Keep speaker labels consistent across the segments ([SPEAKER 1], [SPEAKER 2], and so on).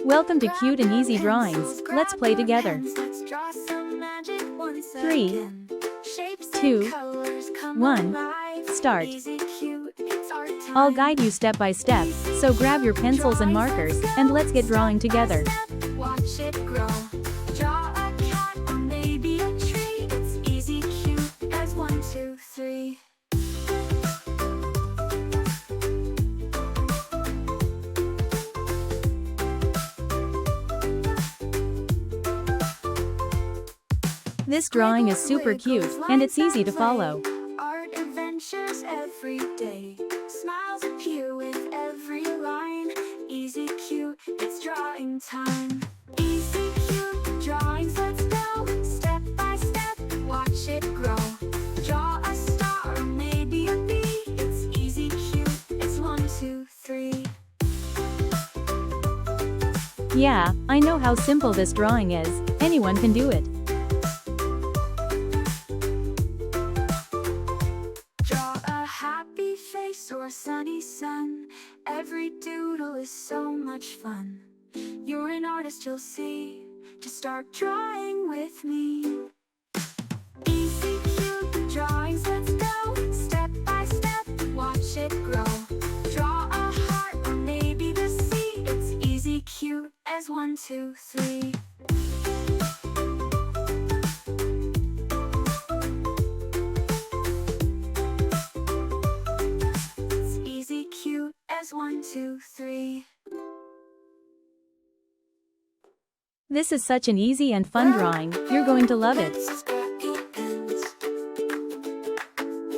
[SPEAKER 1] Welcome to Cute and Easy Drawings. Let's play together. 3, 2, 1, start. I'll guide you step by step, so grab your pencils and markers, and let's get drawing together.
[SPEAKER 2] Watch it grow. Draw a cat or maybe a tree. It's easy, cute as 1, 2, 3.
[SPEAKER 1] This drawing is super cute, and it's easy to follow.
[SPEAKER 2] Art adventures every day. Smiles appear with every line. Easy, cute, it's drawing time. Easy, cute, drawings, let's go. Step by step, watch it grow. Draw a star or maybe a bee. It's easy, cute, it's 1, 2, 3.
[SPEAKER 1] Yeah, I know how simple this drawing is. Anyone can do it.
[SPEAKER 2] Happy face or sunny sun. Every doodle is so much fun. You're an artist, you'll see. Just start drawing with me. Easy, cute drawings, let's go. Step by step, watch it grow. Draw a heart or maybe the sea. It's easy, cute as 1, 2, 3. As 1, 2, 3.
[SPEAKER 1] This is such an easy and fun drawing. You're going to love it.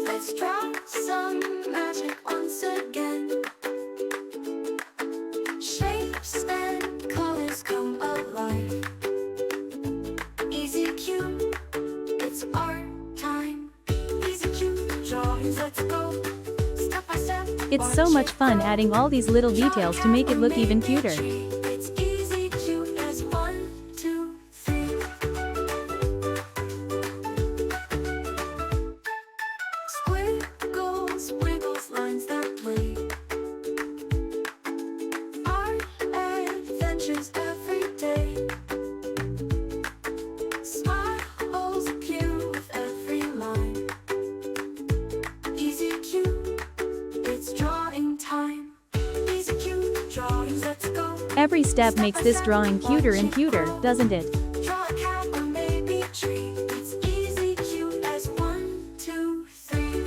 [SPEAKER 2] Let's draw some magic once again. Shapes and colors come alive. Easy, cute, it's art time. Easy, cute drawings, let's go.
[SPEAKER 1] It's so much fun adding all these little details to make it look even cuter.
[SPEAKER 2] It's easy, cute as 1, 2, 3. Squiggles, wiggles, lines that play. Art adventures every day. Smiles appear with every line. Easy, cute, it's drawing time. Easy, cute drawings, let's go.
[SPEAKER 1] Every step makes this drawing cuter and cuter, doesn't it?
[SPEAKER 2] Draw a cat or maybe a tree. It's easy, cute as 1, 2, 3.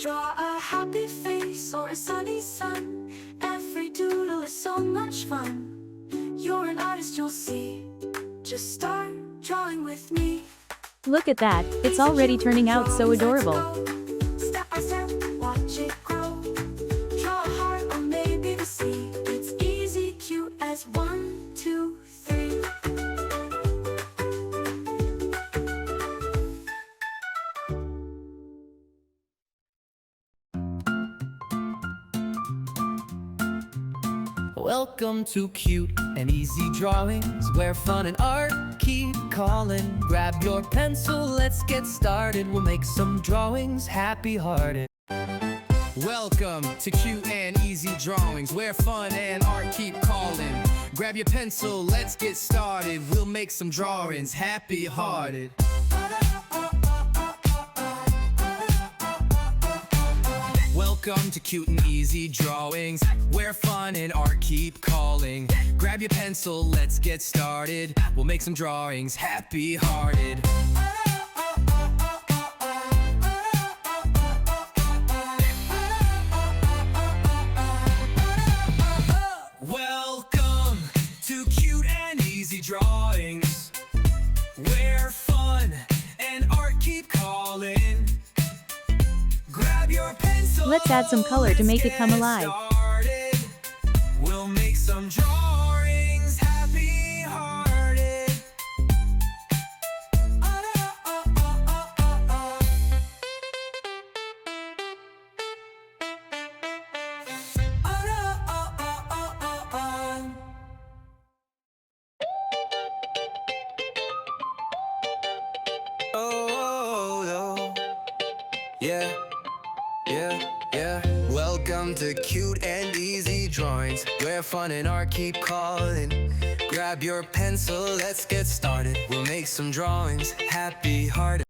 [SPEAKER 2] Draw a happy face or a sunny sun. Every doodle is so much fun. You're an artist, you'll see. Just start drawing with me.
[SPEAKER 1] Look at that, it's already turning out so adorable.
[SPEAKER 2] Step by step, watch it grow. Draw a heart or maybe the sea. It's easy, cute as 1, 2, 3.
[SPEAKER 3] Welcome to Cute and Easy Drawings, where fun and art keep calling. Grab your pencil, let's get started. We'll make some drawings happy-hearted.
[SPEAKER 4] Welcome to Cute and Easy Drawings, where fun and art keep calling. Grab your pencil, let's get started. We'll make some drawings happy-hearted. Welcome to Cute and Easy Drawings, where fun and art keep calling. Grab your pencil, let's get started. We'll make some drawings happy-hearted. Welcome to Cute and Easy Drawings, where fun and art keep calling. Grab your pencil.
[SPEAKER 1] Let's add some color to make it come alive.
[SPEAKER 4] Started. We'll make some drawings happy-hearted. Yeah, yeah. Welcome to Cute and Easy Drawings, where fun and art keep calling. Grab your pencil, let's get started. We'll make some drawings happy-hearted.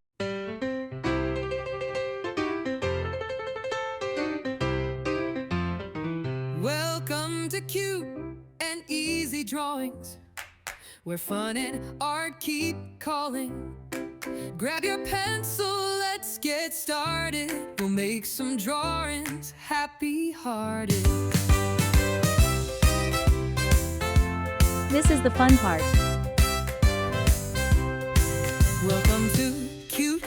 [SPEAKER 4] Welcome to Cute and Easy Drawings, where fun and art keep calling. Grab your pencil, let's get started. We'll make some drawings happy-hearted.
[SPEAKER 1] This is the fun part.
[SPEAKER 4] Welcome to Cute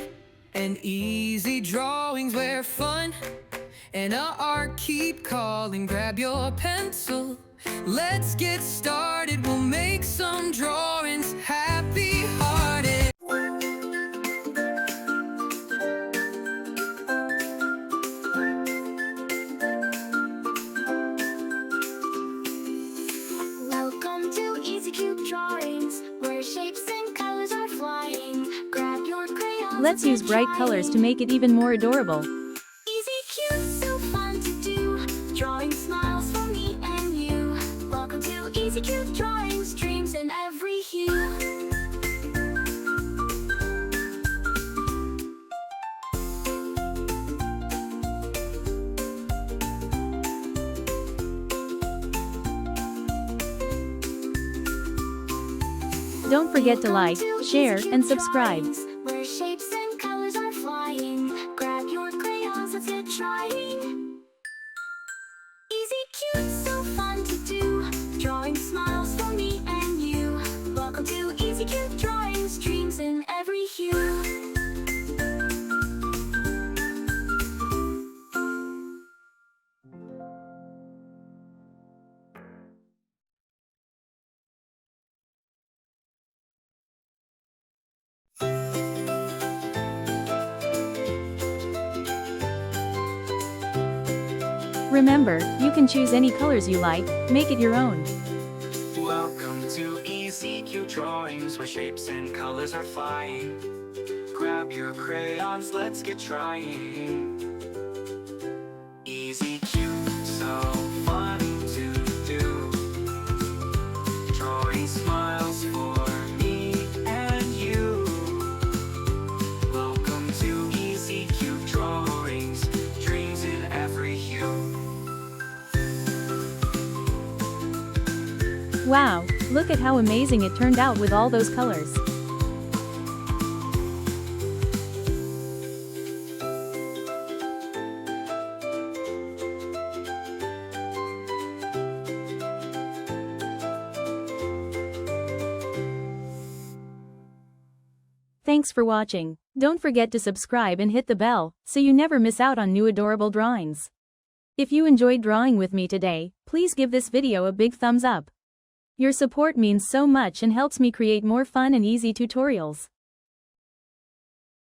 [SPEAKER 4] and Easy Drawings, where fun and art keep calling. Grab your pencil, let's get started. We'll make some drawings happy-hearted.
[SPEAKER 2] Welcome to Easy Cute Drawings, where shapes and colors are flying. Grab your crayons.
[SPEAKER 1] Let's use bright colors to make it even more adorable.
[SPEAKER 2] Easy Cute, so fun to do. Drawing smiles for me and you. Welcome to Easy Cute Drawings, dreams in every hue.
[SPEAKER 1] Don't forget to like, share, and subscribe.
[SPEAKER 2] Where shapes and colors are flying. Grab your crayons, let's get trying. Easy Cute, so fun to do. Drawing smiles for me and you. Welcome to Easy Cute Drawings, dreams in every hue.
[SPEAKER 1] Remember, you can choose any colors you like, make it your own.
[SPEAKER 5] Welcome to Easy Cute Drawings, where shapes and colors are flying. Grab your crayons, let's get trying. Easy Cute, so fun to do. Drawing smiles for me and you. Welcome to Easy Cute Drawings, dreams in every hue.
[SPEAKER 1] Wow, look at how amazing it turned out with all those colors. Thanks for watching. Don't forget to subscribe and hit the bell, so you never miss out on new adorable drawings. If you enjoyed drawing with me today, please give this video a big thumbs up. Your support means so much and helps me create more fun and easy tutorials.